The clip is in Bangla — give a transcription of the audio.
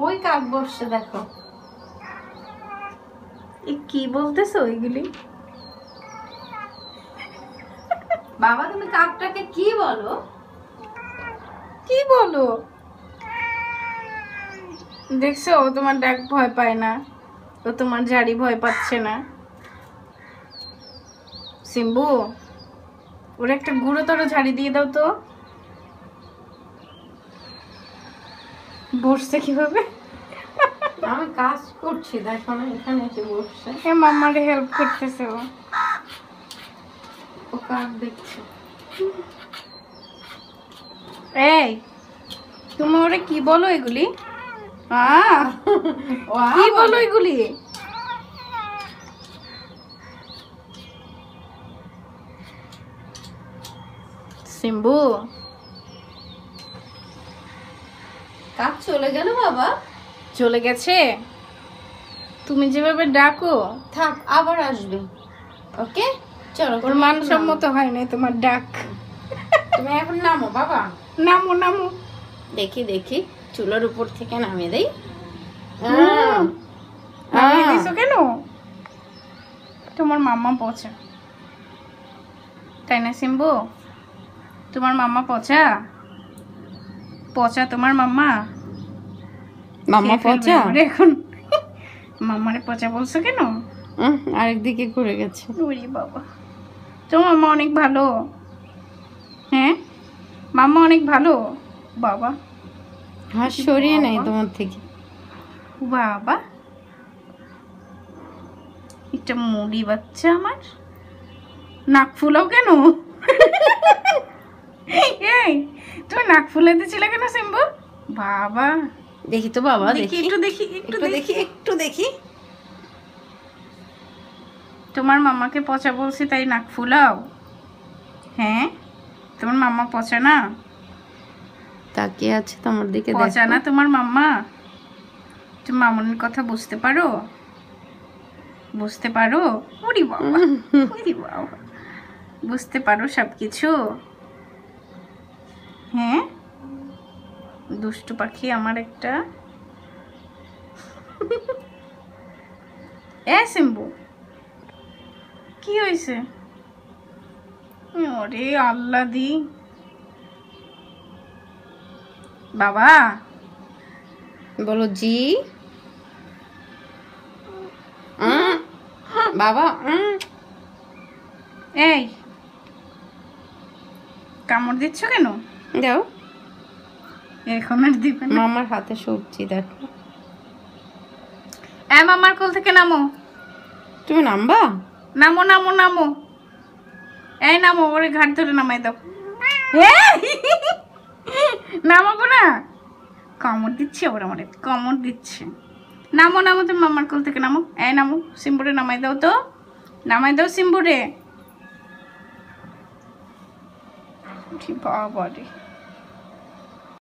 ওই কাক বসছে দেখো। কি বলতেছো ওইগুলি? বাবা তুমি কাকটাকে কি বলো? কি বলো? দেখছো ও তোমার ডাক ভয় পায় না, ও তোমার ঝাড়ি ভয় পাচ্ছে না। সিম্বু, ওর একটা গুঁড়োতর ঝাড়ি দিয়ে দাও তো। বসছে কিভাবে? আমি কাজ করছি দেখো না, এখানে এসে বসছে। মাম্মারে হেল্প করতেছে ও। ও কাক দেখছে। এই তুমি ওরে কি বলো এগুলি? কি বলো এগুলি? সিম্বু, কাক চলে গেল বাবা? চলে গেছে? তুমি যেভাবে ডাকো থাক, আবার আসবে। ওকে চলো। ওর মানসম্মত হয় না তোমার ডাক। তুমি এখন নামো বাবা। নামো নামো। দেখি দেখি চুলার উপর থেকে নামিয়ে দেই। নামিয়ে দিছো কেন? তোমার মাম্মা পচা, তাই না সিম্বু? তোমার মাম্মা পচা, পচা তোমার মাম্মা। মাম্মা পচা এখন মাম্মারে পচা বলছো কেন? আরেকদিকে ঘুরে গেছে। ওরে বাবা, তোমার মাম্মা অনেক ভালো। হ্যাঁ মাম্মা অনেক ভালো। বাবা হাত সরিয়ে নাই তোমার থেকে। বাবা একটা মুড়ি বাচ্চা আমার। নাক ফুলাও কেন? এই তুমি নাক ফুলাইতেছিলে কেন সিম্বু? বাবা দেখি তো বাবা, দেখি একটু দেখি একটু দেখি একটু দেখি। তোমার মাম্মাকে পচা বলছি তাই নাক ফুলাও? হ্যাঁ তোমার মাম্মা পচা না? তাকিয়ে আছে তোমার দিকে। পচা না তোমার মাম্মা? তুমি মামুনের কথা বুঝতে পারো? বুঝতে পারো? ওরে বাবা, ওরে বাবা, বুঝতে পারো সবকিছু? হ্যাঁ দুষ্টু পাখি আমার একটা। এ সিম্বু কি হয়েছে? ওরে আল্লাহ দি। বাবা বলো জি। বাবা এই কামড় দিচ্ছ কেন? দাও। এখন আর দিবে না। মামার হাতে সবজি দেখো। মামার কোল থেকে নামো। তুমি নামবা? নামো নামো নামো। এই নামো, ওরে ঘাট ধরে নামাই দাও। নামাবো না, কামড় দিচ্ছে ওর, আমার কামড় দিচ্ছে। নামো নামো, তুমি মামার কোল থেকে নামো। এই নামো, সিম্বুরে নামাই দাও তো, নামাই দাও সিম্বুরে। বাবা রে।